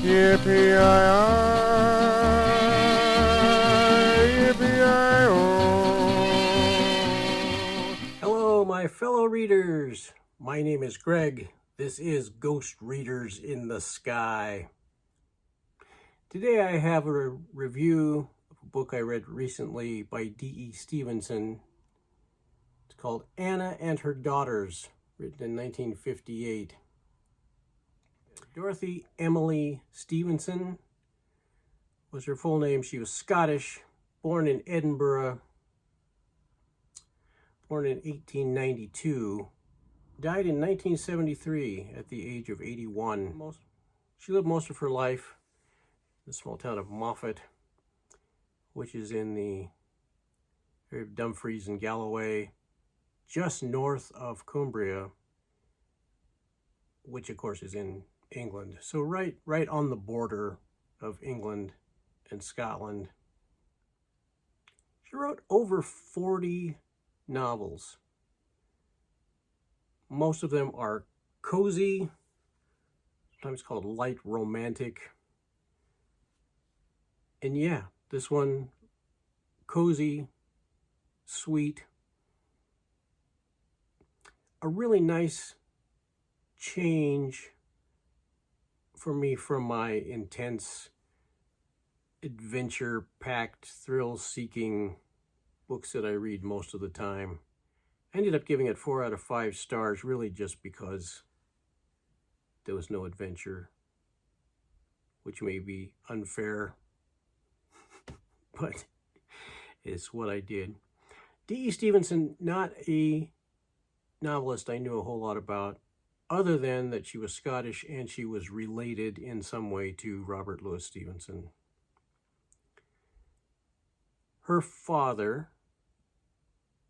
Hello, my fellow readers. My name is Greg. This is Ghost Readers in the Sky. Today I have a review of a book I read recently by D.E. Stevenson. It's called Anna and Her Daughters, written in 1958. Dorothy Emily Stevenson was her full name. She was Scottish, born in Edinburgh, born in 1892, died in 1973 at the age of 81. She lived most of her life in the small town of Moffat, which is in the area of Dumfries and Galloway, just north of Cumbria, which of course is in England. So right on the border of England and Scotland. She wrote over 40 novels. Most of them are cozy, sometimes called light romantic. And yeah, this one, cozy, sweet, a really nice change for me from my intense, adventure-packed, thrill-seeking books that I read most of the time. I ended up giving it 4 out of 5 stars, really just because there was no adventure, which may be unfair, but it's what I did. D.E. Stevenson, not a novelist I knew a whole lot about, other than that she was Scottish and she was related in some way to Robert Louis Stevenson. Her father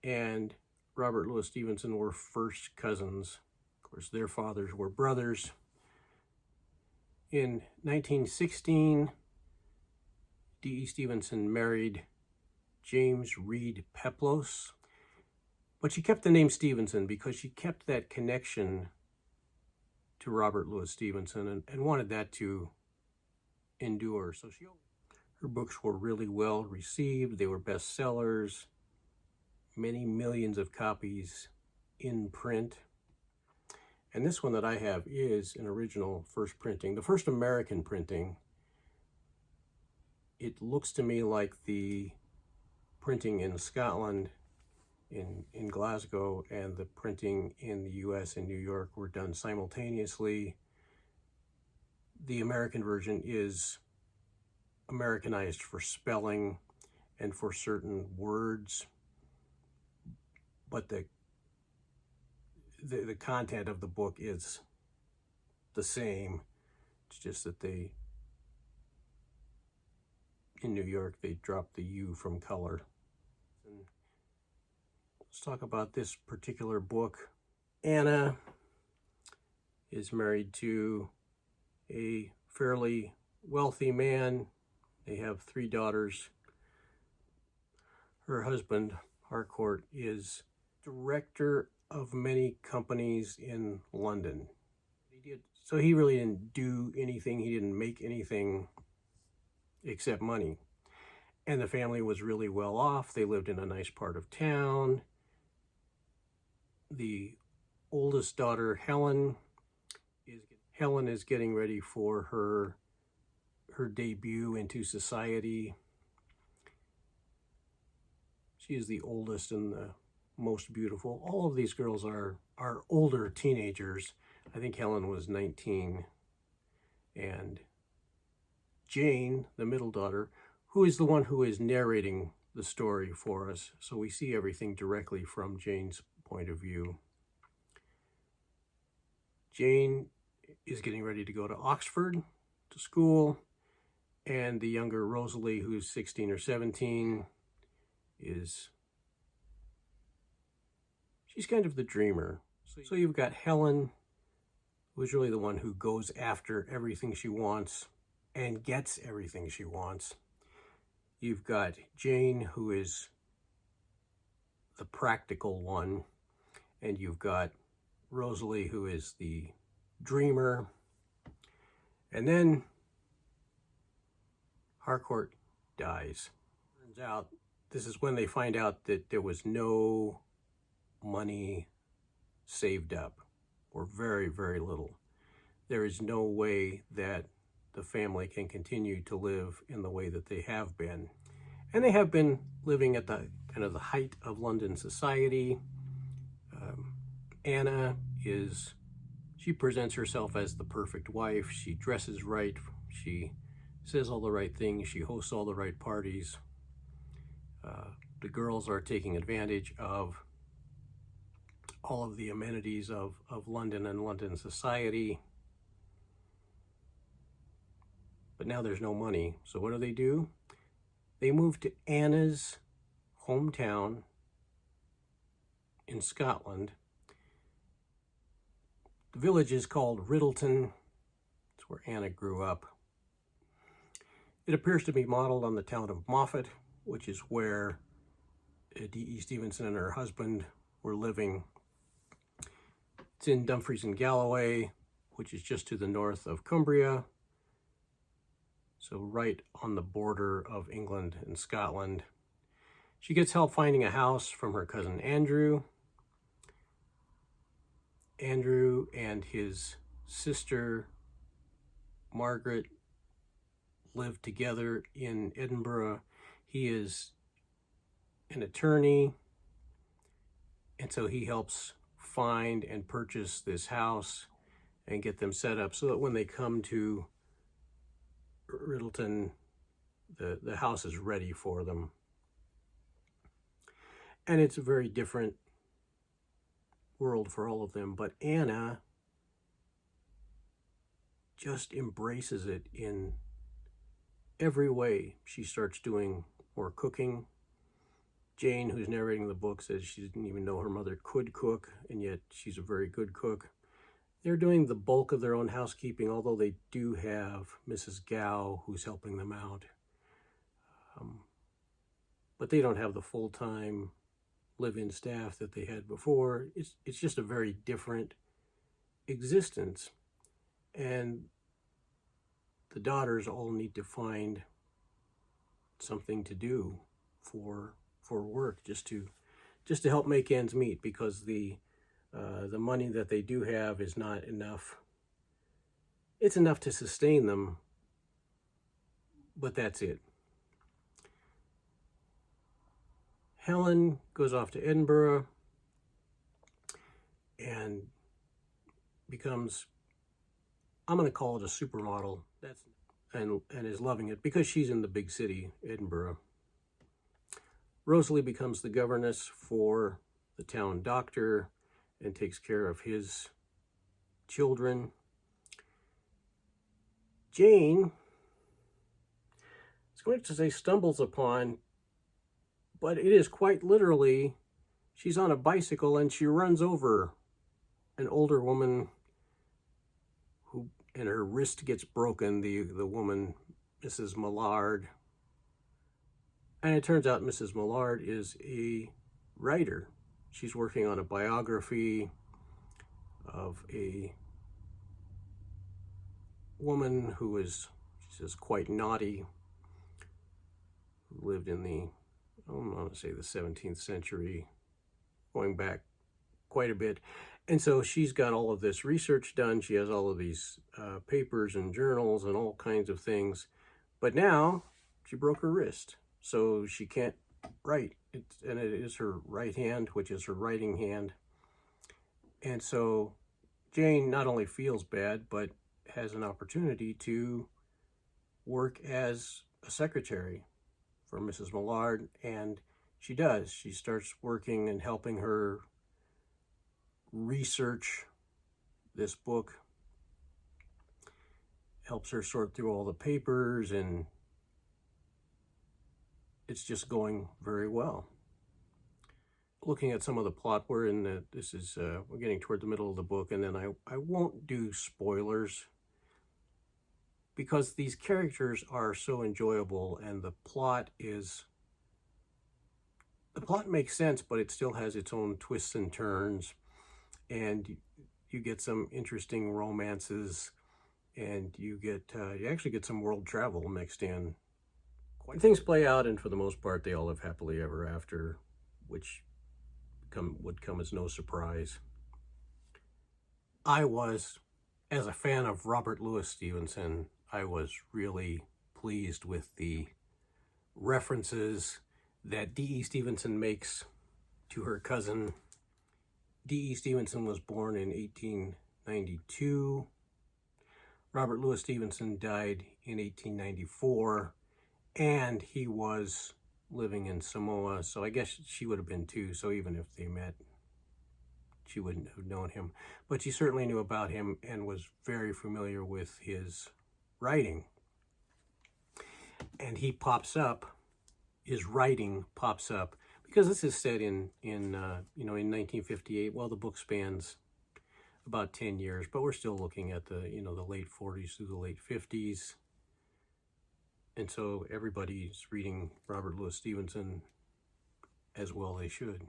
and Robert Louis Stevenson were first cousins. Of course, their fathers were brothers. In 1916, D.E. Stevenson married James Reed Peplos, but she kept the name Stevenson because she kept that connection to Robert Louis Stevenson and wanted that to endure. So her books were really well received. They were bestsellers, many millions of copies in print. And this one that I have is an original first printing, the first American printing. It looks to me like the printing in Scotland, in Glasgow, and the printing in the US and New York were done simultaneously. The American version is Americanized for spelling and for certain words, but the content of the book is the same. It's just that in New York, they dropped the U from color. Let's talk about this particular book. Anna is married to a fairly wealthy man. They have 3 daughters. Her husband, Harcourt, is director of many companies in London. So he really didn't do anything. He didn't make anything except money. And the family was really well off. They lived in a nice part of town. The oldest daughter, Helen is getting ready for her debut into society. She is the oldest and the most beautiful. All of these girls are older teenagers. I think Helen was 19. And Jane, the middle daughter, who is the one who is narrating the story for us. So we see everything directly from Jane's point of view. Jane is getting ready to go to Oxford, to school, and the younger Rosalie, who's 16 or 17, she's kind of the dreamer. So you've got Helen, who's really the one who goes after everything she wants and gets everything she wants. You've got Jane, who is the practical one, and you've got Rosalie, who is the dreamer. And then Harcourt dies. Turns out this is when they find out that there was no money saved up, or very, very little. There is no way that the family can continue to live in the way that they have been. And they have been living at the kind of the height of London society. Anna she presents herself as the perfect wife. She dresses right. She says all the right things. She hosts all the right parties. The girls are taking advantage of all of the amenities of London and London society. But now there's no money. So what do? They move to Anna's hometown in Scotland. The village is called Riddleton. It's where Anna grew up. It appears to be modeled on the town of Moffat, which is where D.E. Stevenson and her husband were living. It's in Dumfries and Galloway, which is just to the north of Cumbria. So right on the border of England and Scotland. She gets help finding a house from her cousin Andrew. Andrew and his sister Margaret live together in Edinburgh. He is an attorney, and so he helps find and purchase this house and get them set up so that when they come to Riddleton, the house is ready for them. And it's a very different world for all of them, but Anna just embraces it in every way. She starts doing more cooking. Jane, who's narrating the book, says she didn't even know her mother could cook, and yet she's a very good cook. They're doing the bulk of their own housekeeping, although they do have Mrs. Gow who's helping them out. But they don't have the full-time live-in staff that they had before. It's just a very different existence. And the daughters all need to find something to do for work, just to help make ends meet, because the money that they do have is not enough. It's enough to sustain them, but that's it. Helen goes off to Edinburgh and becomes, I'm going to call it a supermodel, and is loving it because she's in the big city, Edinburgh. Rosalie becomes the governess for the town doctor and takes care of his children. Jane, it's going to say stumbles upon, but it is quite literally, she's on a bicycle and she runs over an older woman and her wrist gets broken, the woman, Mrs. Millard. And it turns out Mrs. Millard is a writer. She's working on a biography of a woman who was, she says, quite naughty, who lived in the, I want to say the 17th century, going back quite a bit. And so she's got all of this research done. She has all of these papers and journals and all kinds of things. But now she broke her wrist, so she can't write. And it is her right hand, which is her writing hand. And so Jane not only feels bad, but has an opportunity to work as a secretary for Mrs. Millard. And she does. She starts working and helping her research this book, helps her sort through all the papers, and it's just going very well. Looking at some of the plot, we're getting toward the middle of the book, and then I won't do spoilers because these characters are so enjoyable, and the plot makes sense, but it still has its own twists and turns. And you get some interesting romances, and you actually get some world travel mixed in. things play out, and for the most part, they all live happily ever after, which would come as no surprise. As a fan of Robert Louis Stevenson, I was really pleased with the references that D.E. Stevenson makes to her cousin. D.E. Stevenson was born in 1892. Robert Louis Stevenson died in 1894, and he was living in Samoa, so I guess she would have been too, so even if they met, she wouldn't have known him. But she certainly knew about him and was very familiar with his writing. And he pops up, his writing pops up, because this is set in 1958. Well, the book spans about 10 years, but we're still looking at the late 40s through the late 50s. And so everybody's reading Robert Louis Stevenson as well they should.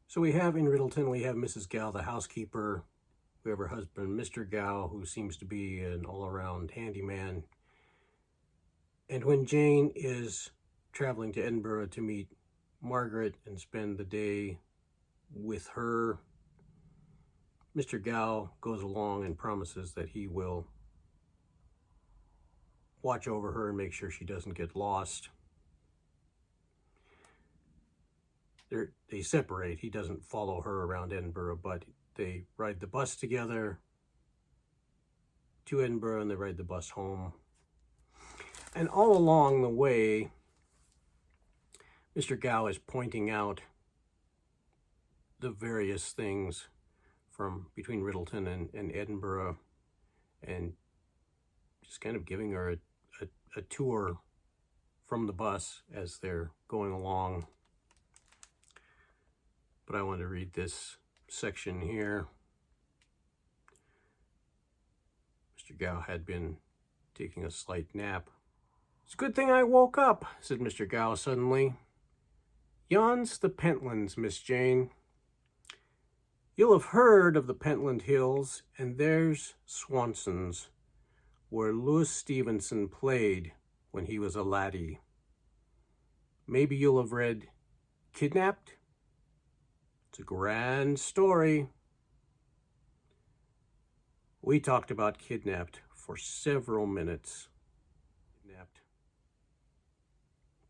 So we have in Riddleton, we have Mrs. Gow, the housekeeper. We have her husband, Mr. Gow, who seems to be an all-around handyman. And when Jane is traveling to Edinburgh to meet Margaret and spend the day with her, Mr. Gow goes along and promises that he will watch over her and make sure she doesn't get lost. They separate. He doesn't follow her around Edinburgh, but they ride the bus together to Edinburgh, and they ride the bus home. And all along the way, Mr. Gow is pointing out the various things from between Riddleton and Edinburgh, and just kind of giving her a tour from the bus as they're going along. But I want to read this section here. Mr. Gow had been taking a slight nap. "It's a good thing I woke up," said Mr. Gow suddenly. "Yon's the Pentlands, Miss Jane. You'll have heard of the Pentland Hills, and there's Swanson's, where Louis Stevenson played when he was a laddie. Maybe you'll have read Kidnapped? It's a grand story." We talked about Kidnapped for several minutes. Kidnapped.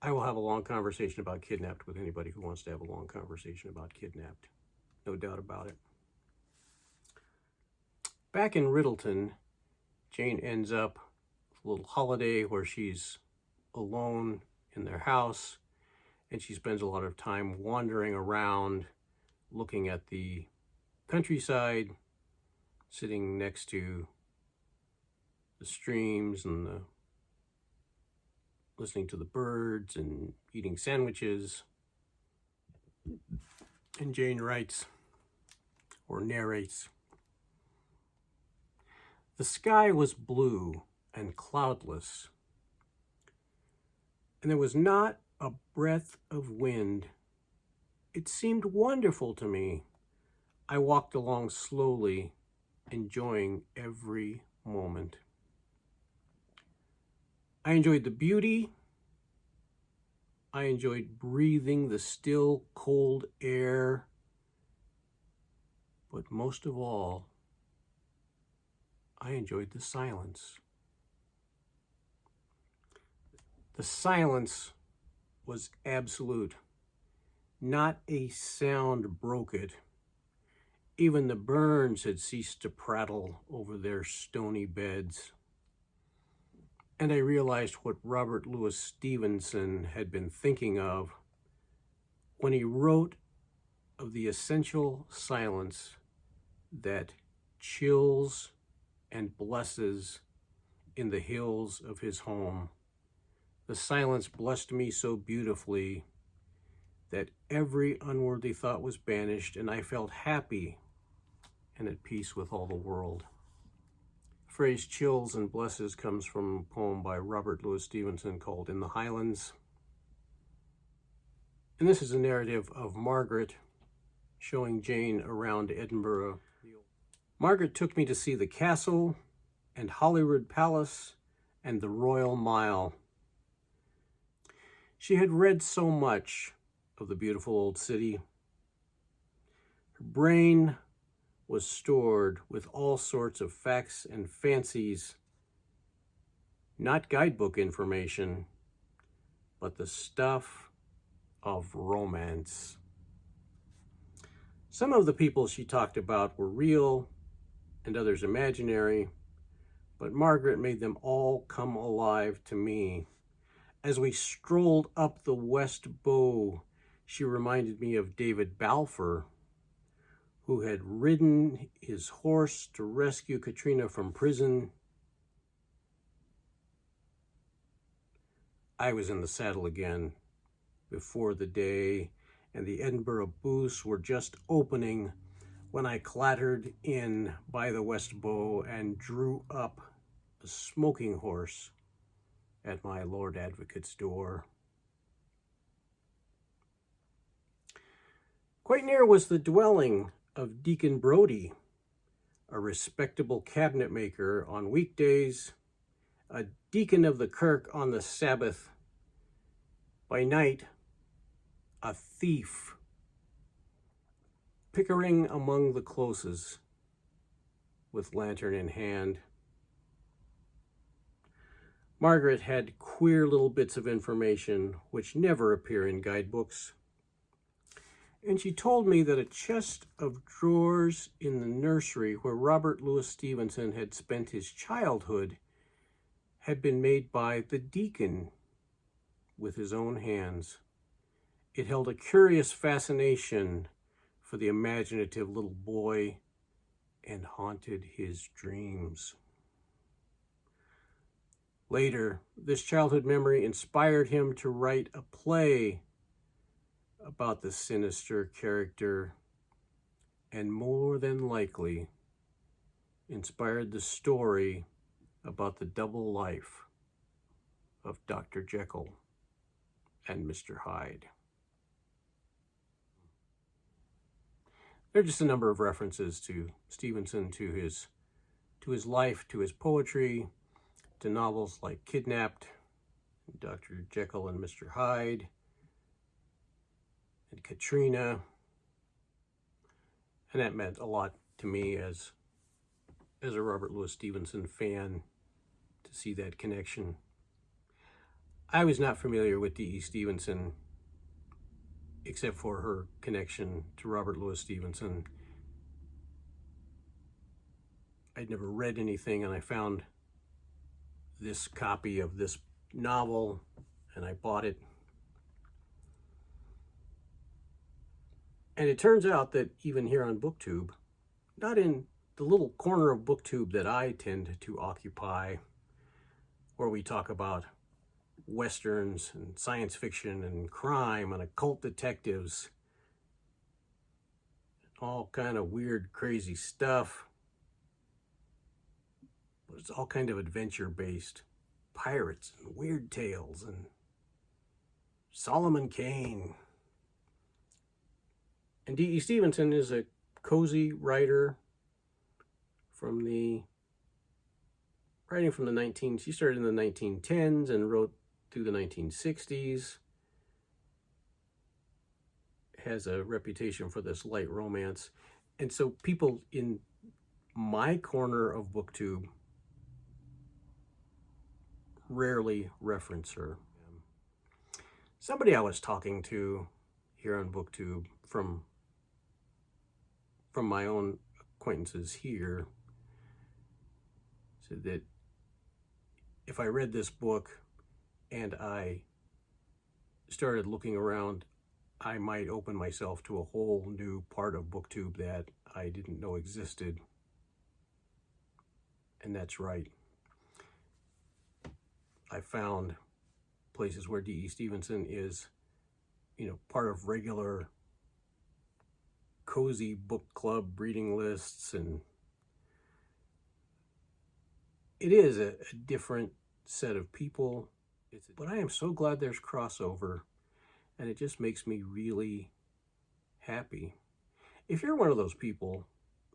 I will have a long conversation about Kidnapped with anybody who wants to have a long conversation about Kidnapped. No doubt about it. Back in Riddleton, Jane ends up with a little holiday where she's alone in their house, and she spends a lot of time wandering around, looking at the countryside, sitting next to the streams and listening to the birds and eating sandwiches. And Jane writes, or narrates, "The sky was blue and cloudless, and there was not a breath of wind. It seemed wonderful to me. I walked along slowly, enjoying every moment. I enjoyed the beauty. I enjoyed breathing the still, cold air. But most of all, I enjoyed the silence. The silence was absolute. Not a sound broke it. Even the burns had ceased to prattle over their stony beds. And I realized what Robert Louis Stevenson had been thinking of when he wrote of the essential silence that chills and blesses in the hills of his home. The silence blessed me so beautifully that every unworthy thought was banished, and I felt happy and at peace with all the world." The phrase chills and blesses comes from a poem by Robert Louis Stevenson called In the Highlands. And this is a narrative of Margaret showing Jane around Edinburgh. "Margaret took me to see the castle and Holyrood Palace and the Royal Mile. She had read so much of the beautiful old city. Her brain was stored with all sorts of facts and fancies, not guidebook information, but the stuff of romance. Some of the people she talked about were real and others imaginary, but Margaret made them all come alive to me. As we strolled up the West Bow, she reminded me of David Balfour, who had ridden his horse to rescue Katrina from prison. I was in the saddle again before the day, and the Edinburgh booths were just opening when I clattered in by the West Bow and drew up a smoking horse at my Lord Advocate's door. Quite near was the dwelling of Deacon Brodie, a respectable cabinet maker on weekdays, a deacon of the kirk on the Sabbath, by night a thief, pickering among the closes with lantern in hand. Margaret had queer little bits of information which never appear in guidebooks, and she told me that a chest of drawers in the nursery where Robert Louis Stevenson had spent his childhood had been made by the deacon with his own hands. It held a curious fascination for the imaginative little boy and haunted his dreams. Later, this childhood memory inspired him to write a play about the sinister character, and more than likely inspired the story about the double life of Dr. Jekyll and Mr. Hyde. There are just a number of references to Stevenson, to his life, to his poetry, to novels like Kidnapped, Dr. Jekyll and Mr. Hyde, and Katrina. And that meant a lot to me as a Robert Louis Stevenson fan to see that connection. I was not familiar with D.E. Stevenson except for her connection to Robert Louis Stevenson. I'd never read anything, and I found this copy of this novel and I bought it. And it turns out that even here on BookTube, not in the little corner of BookTube that I tend to occupy, where we talk about westerns and science fiction and crime and occult detectives, all kind of weird, crazy stuff. But it's all kind of adventure-based. Pirates and weird tales and Solomon Kane. And D.E. Stevenson is a cozy writer she started in the 1910s and wrote through the 1960s. Has a reputation for this light romance. And so people in my corner of BookTube rarely reference her. Somebody I was talking to here on BookTube from my own acquaintances here said that if I read this book and I started looking around, I might open myself to a whole new part of BookTube that I didn't know existed. And that's right. I found places where D.E. Stevenson is, part of regular cozy book club reading lists, and it is a different set of people. But I am so glad there's crossover, and it just makes me really happy. If you're one of those people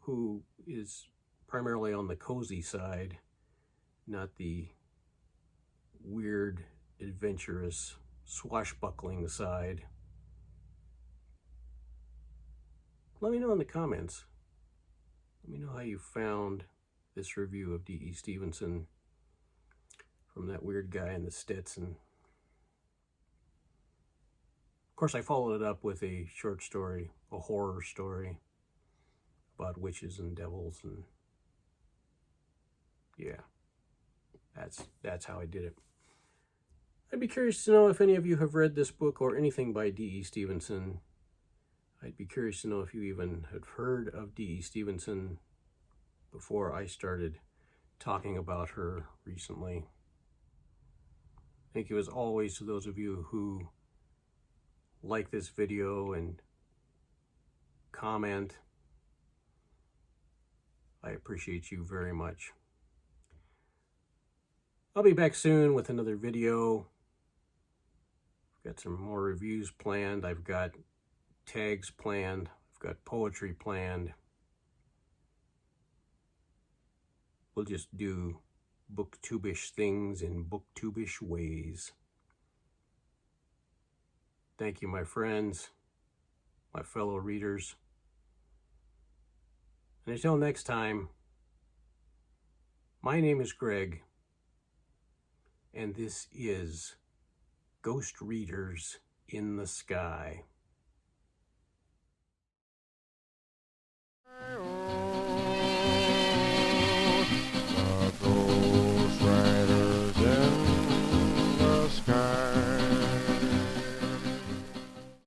who is primarily on the cozy side, not the weird, adventurous swashbuckling side. Let me know in the comments. Let me know how you found this review of D.E. Stevenson from that weird guy in the Stetson. Of course, I followed it up with a short story, a horror story about witches and devils, and yeah, that's how I did it. I'd be curious to know if any of you have read this book or anything by D.E. Stevenson. I'd be curious to know if you even had heard of D.E. Stevenson before I started talking about her recently. Thank you as always to those of you who like this video and comment. I appreciate you very much. I'll be back soon with another video. I've got some more reviews planned. I've got tags planned. I've got poetry planned. We'll just do BookTube-ish things in BookTube-ish ways. Thank you, my friends, my fellow readers. And until next time, my name is Greg, and this is Ghost Readers in the Sky.